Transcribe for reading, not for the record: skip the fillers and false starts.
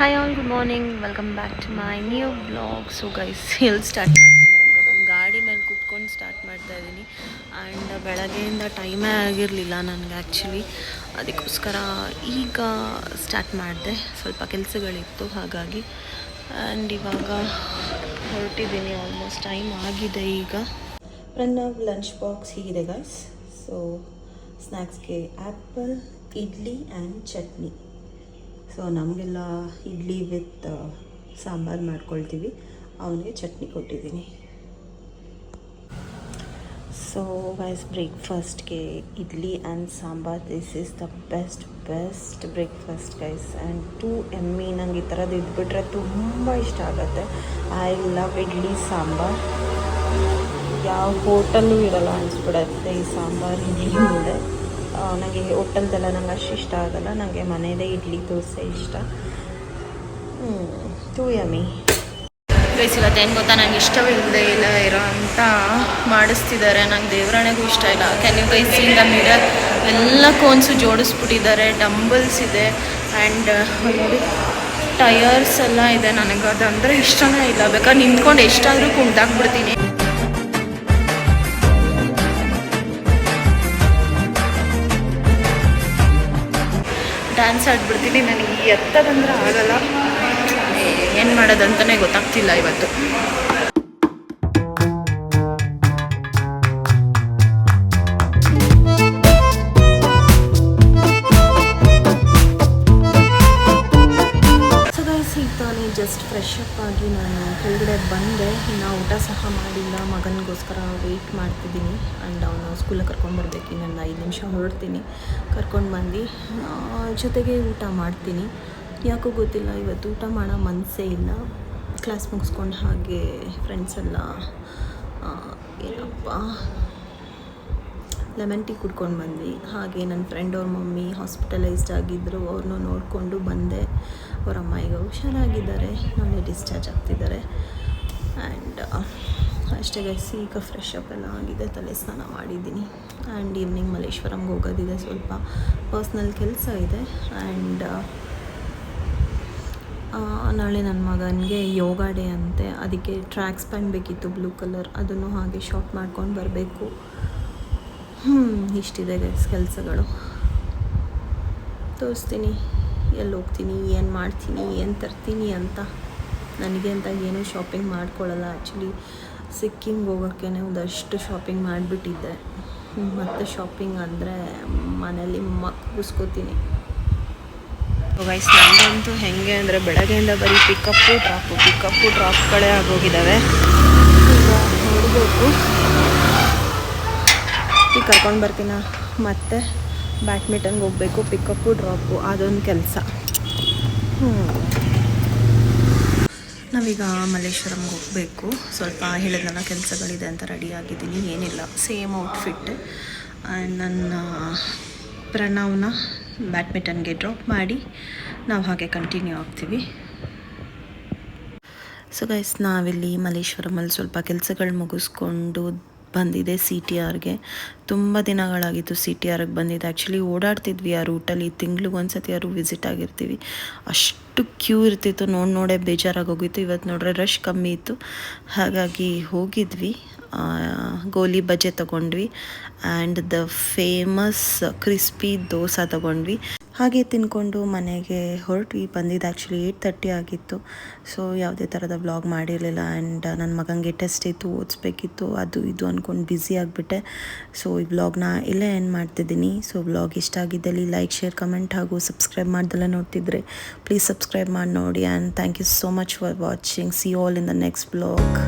Hi all, good morning. Welcome back to my new blog. So guys, ಎಲ್ಲಿ start ಮಾಡ್ತೀನಿ ಅಂತ ನಾನು ಗಾಡಿ ಮೇಲೆ ಕೂತ್ಕೊಂಡು ಸ್ಟಾರ್ಟ್ ಮಾಡ್ತಾ ಇದ್ದೀನಿ. ಆ್ಯಂಡ್ ಬೆಳಗ್ಗೆಯಿಂದ ಟೈಮೇ ಆಗಿರಲಿಲ್ಲ ನನಗೆ ಆ್ಯಕ್ಚುಲಿ. ಅದಕ್ಕೋಸ್ಕರ ಈಗ ಸ್ಟಾರ್ಟ್ ಮಾಡಿದೆ. ಸ್ವಲ್ಪ ಕೆಲಸಗಳಿತ್ತು ಹಾಗಾಗಿ. ಆ್ಯಂಡ್ ಇವಾಗ ಹೊರಟಿದ್ದೀನಿ. ಆಲ್ಮೋಸ್ಟ್ ಟೈಮ್ ಆಗಿದೆ ಈಗ. ನನ್ನ ಲಂಚ್ ಬಾಕ್ಸ್ ಹೀಗಿದೆ ಗೈಸ್. ಸೊ ಸ್ನ್ಯಾಕ್ಸ್ಗೆ apple, idli and chutney. So ನಮಗೆಲ್ಲ ಇಡ್ಲಿ ವಿತ್ ಸಾಂಬಾರು ಮಾಡ್ಕೊಳ್ತೀವಿ, ಅವನಿಗೆ ಚಟ್ನಿ ಕೊಟ್ಟಿದ್ದೀನಿ. ಸೊ ಗೈಸ್, ಬ್ರೇಕ್ಫಾಸ್ಟ್ಗೆ idli and sambar. This is the best breakfast guys. And ಎಮ್ಮಿ ನಂಗೆ ಈ ಥರದ್ದು ಇದ್ಬಿಟ್ರೆ ತುಂಬ ಇಷ್ಟ ಆಗುತ್ತೆ. I love idli sambar. ಯಾವ ಹೋಟೆಲ್ಲೂ ಇರಲ್ಲ ಅನಿಸ್ಬಿಡತ್ತೆ ಈ ಸಾಂಬಾರು ಇಡ್ಲಿ ಮುಂದೆ. ನನಗೆ ಹೋಟೆಲ್ದೆಲ್ಲ ನಂಗೆ ಅಷ್ಟು ಇಷ್ಟ ಆಗಲ್ಲ. ನನಗೆ ಮನೆಯದೇ ಇಡ್ಲಿ ದೋಸೆ ಇಷ್ಟ. Too yummy guys. ಇವತ್ತೇನು ಗೊತ್ತಾ, ನಂಗೆ ಇಷ್ಟವಿಲ್ಲದೆ ಇರೋ ಅಂತ ಮಾಡಿಸ್ತಿದ್ದಾರೆ. ನಂಗೆ ದೇವರಾಣೆಗೂ ಇಷ್ಟ ಇಲ್ಲ. Can you guys see the mirror? ಎಲ್ಲ ಕೋನ್ಸು ಜೋಡಿಸ್ಬಿಟ್ಟಿದ್ದಾರೆ. ಡಂಬಲ್ಸ್ ಇದೆ ಆ್ಯಂಡ್ ನೋಡಿ ಟಯರ್ಸ್ ಎಲ್ಲ ಇದೆ. ನನಗೆ ಅದಂದರೆ ಇಷ್ಟನೇ ಇಲ್ಲ. ಬೇಕಾದ್ರೆ ನಿಂತ್ಕೊಂಡು ಎಷ್ಟಾದರೂ ಕುಣ್ದಾಕ್ಬಿಡ್ತೀನಿ. ಡ್ಯಾನ್ಸ್ ಆಡ್ಬಿಡ್ತೀನಿ. ನನಗೆ ಎತ್ತದಂದ್ರೆ ಆಗಲ್ಲ. ಏನು ಮಾಡೋದಂತಲೇ ಗೊತ್ತಾಗ್ತಿಲ್ಲ ಇವತ್ತು. ಸೊ ಗೈಸ್, ಈಗ ತಾನೇ ಜಸ್ಟ್ ಫ್ರೆಶ್ ಅಪ್ ಆಗಿ ನಾನು ಕೆಳಗಡೆ ಬಂದೆ. ಇನ್ನು ಊಟ ಸಹ ಮಾಡಿಲ್ಲ. ಮಗನಿಗೋಸ್ಕರ ವೆಯ್ಟ್ ಮಾಡ್ತಿದ್ದೀನಿ. ಆ್ಯಂಡ್ ಅವನು ಸ್ಕೂಲಿಗೆ ಕರ್ಕೊಂಡ್ಬರ್ಬೇಕು. ಇನ್ನೊಂದು 5 ನಿಮಿಷ ಹೊರಡ್ತೀನಿ. ಕರ್ಕೊಂಡು ಬಂದು ಜೊತೆಗೆ ಊಟ ಮಾಡ್ತೀನಿ. ಯಾಕೋ ಗೊತ್ತಿಲ್ಲ, ಇವತ್ತು ಊಟ ಮಾಡೋ ಮನಸ್ಸೇ ಇಲ್ಲ. ಕ್ಲಾಸ್ ಮುಗಿಸ್ಕೊಂಡು ಹಾಗೆ ಫ್ರೆಂಡ್ಸ್ ಎಲ್ಲ ಏನಪ್ಪ ಲೆಮನ್ ಟೀ ಕುಡ್ಕೊಂಡು ಬಂದ್ವಿ. ಹಾಗೆ ನನ್ನ ಫ್ರೆಂಡ್ ಅವ್ರ ಮಮ್ಮಿ ಹಾಸ್ಪಿಟಲೈಸ್ಡ್ ಆಗಿದ್ದರು. ಅವ್ರನ್ನೂ ನೋಡಿಕೊಂಡು ಬಂದೆ. ಅವ್ರ ಅಮ್ಮ ಈಗ ಹುಷಾರಾಗಿದ್ದಾರೆ. ನಾಳೆ ಡಿಸ್ಚಾರ್ಜ್ ಆಗ್ತಿದ್ದಾರೆ. ಆ್ಯಂಡ್ ಅಷ್ಟೇ ಗೈಸ್, ಈಗ ಫ್ರೆಶ್ ಅಪ್ ಎಲ್ಲ ಆಗಿದೆ. ತಲೆ ಸ್ನಾನ ಮಾಡಿದ್ದೀನಿ. ಆ್ಯಂಡ್ ಈವ್ನಿಂಗ್ ಮಲ್ಲೇಶ್ವರಂಗೆ ಹೋಗೋದಿದೆ. ಸ್ವಲ್ಪ ಪರ್ಸ್ನಲ್ ಕೆಲಸ ಇದೆ. ಆ್ಯಂಡ್ ನಾಳೆ ನನ್ನ ಮಗನಿಗೆ ಯೋಗ ಡೇ ಅಂತೆ. ಅದಕ್ಕೆ ಟ್ರ್ಯಾಕ್ಸ್ ಪ್ಯಾಂಟ್ ಬೇಕಿತ್ತು, ಬ್ಲೂ ಕಲರ್. ಅದನ್ನು ಹಾಗೆ ಶಾರ್ಟ್ ಮಾಡ್ಕೊಂಡು ಬರಬೇಕು. ಇಷ್ಟಿದೆ ಗೈಸ್ ಕೆಲಸಗಳು. ತೋರಿಸ್ತೀನಿ ಎಲ್ಲಿ ಹೋಗ್ತೀನಿ, ಏನು ಮಾಡ್ತೀನಿ, ಏನು ತರ್ತೀನಿ ಅಂತ. ನನಗೆ ಅಂತ ಏನೂ ಶಾಪಿಂಗ್ ಮಾಡ್ಕೊಳ್ಳಲ್ಲ ಆ್ಯಕ್ಚುಲಿ. ಸಿಕ್ಕಿಂಗ್ ಹೋಗೋಕ್ಕೆ ಒಂದಷ್ಟು ಶಾಪಿಂಗ್ ಮಾಡಿಬಿಟ್ಟಿದ್ದೆ. ಮತ್ತು ಶಾಪಿಂಗ್ ಅಂದರೆ ಮನೇಲಿ ಮಗ್ಗಿಸ್ಕೋತೀನಿ. ಗೈಸ್, ನಂದಂತೂ ಹೆಂಗೆ ಅಂದರೆ ಬೆಳಗ್ಗೆಯಿಂದ ಬರೀ ಪಿಕಪ್ಪು ಡ್ರಾಪ್ಗಳೇ ಆಗೋಗಿದ್ದಾವೆ. ಈಗ ನೋಡಬೇಕು. ಈಗ ಕರ್ಕೊಂಡು ಬರ್ತೀನ. ಮತ್ತು ಬ್ಯಾಡ್ಮಿಂಟನ್ಗೆ ಹೋಗಬೇಕು. ಪಿಕಪ್ಪು ಡ್ರಾಪು ಅದೊಂದು ಕೆಲಸ. ನಾವೀಗ ಮಲ್ಲೇಶ್ವರಂಗೆ ಹೋಗಬೇಕು. ಸ್ವಲ್ಪ ಹೇಳಿದ್ನಲ್ಲ ಕೆಲಸಗಳಿದೆ ಅಂತ ರೆಡಿಯಾಗಿದ್ದೀನಿ. ಏನಿಲ್ಲ, ಸೇಮ್ ಔಟ್ಫಿಟ್. ಆ್ಯಂಡ್ ನನ್ನ ಪ್ರಣವ್ನ ಬ್ಯಾಡ್ಮಿಂಟನ್ಗೆ ಡ್ರಾಪ್ ಮಾಡಿ ನಾವು ಹಾಗೆ ಕಂಟಿನ್ಯೂ ಆಗ್ತೀವಿ. ಸೊ ಗೈಸ್, ನಾವಿಲ್ಲಿ ಮಲ್ಲೇಶ್ವರಮಲ್ಲಿ ಸ್ವಲ್ಪ ಕೆಲಸಗಳು ಮುಗಿಸ್ಕೊಂಡು ಬಂದಿದೆ CTRಗೆ. ತುಂಬ ದಿನಗಳಾಗಿತ್ತು CTRಗೆ ಬಂದಿದ್ದು. ಆ್ಯಕ್ಚುಲಿ ಓಡಾಡ್ತಿದ್ವಿ ಆ ರೂಟಲ್ಲಿ. ತಿಂಗ್ಳಿಗೆ ಒಂದು ಸತಿ ಯಾರು ವಿಸಿಟ್ ಆಗಿರ್ತೀವಿ. ಅಷ್ಟು ಕ್ಯೂ ಇರ್ತಿತ್ತು. ನೋಡೇ ಬೇಜಾರಾಗೋಗಿತ್ತು. ಇವತ್ತು ನೋಡ್ರೆ ರಶ್ ಕಮ್ಮಿ ಇತ್ತು. ಹಾಗಾಗಿ ಹೋಗಿದ್ವಿ. ಗೋಲಿ ಬಜೆ ತೊಗೊಂಡ್ವಿ. And the famous crispy dosa ತೊಗೊಂಡ್ವಿ. ಹಾಗೆ ತಿಂದ್ಕೊಂಡು ಮನೆಗೆ ಹೊರಟ್ವಿ. ಬಂದಿದ್ದು ಆ್ಯಕ್ಚುಲಿ 8:30 ಆಗಿತ್ತು. ಸೊ ಯಾವುದೇ ಥರದ ವ್ಲಾಗ್ ಮಾಡಿರಲಿಲ್ಲ. ಆ್ಯಂಡ್ ನನ್ನ ಮಗನಿಗೆ ಟೆಸ್ಟ್ ಇತ್ತು, ಓದಿಸ್ಬೇಕಿತ್ತು, ಅದು ಇದು ಅಂದ್ಕೊಂಡು ಬ್ಯುಸಿ ಆಗಿಬಿಟ್ಟೆ. ಸೊ ಈ ವ್ಲಾಗ್ನ ಇಲ್ಲೇ ಏನು ಮಾಡ್ತಿದ್ದೀನಿ. ಸೊ ವ್ಲಾಗ್ ಇಷ್ಟ ಆಗಿದ್ದಲ್ಲಿ ಲೈಕ್, ಶೇರ್, ಕಮೆಂಟ್ ಹಾಗೂ ಸಬ್ಸ್ಕ್ರೈಬ್ ಮಾಡ್ದೆಲ್ಲ ನೋಡ್ತಿದ್ರೆ ಪ್ಲೀಸ್ ಸಬ್ಸ್ಕ್ರೈಬ್ ಮಾಡಿ ನೋಡಿ. And thank you so much for watching. See you all in the next vlog.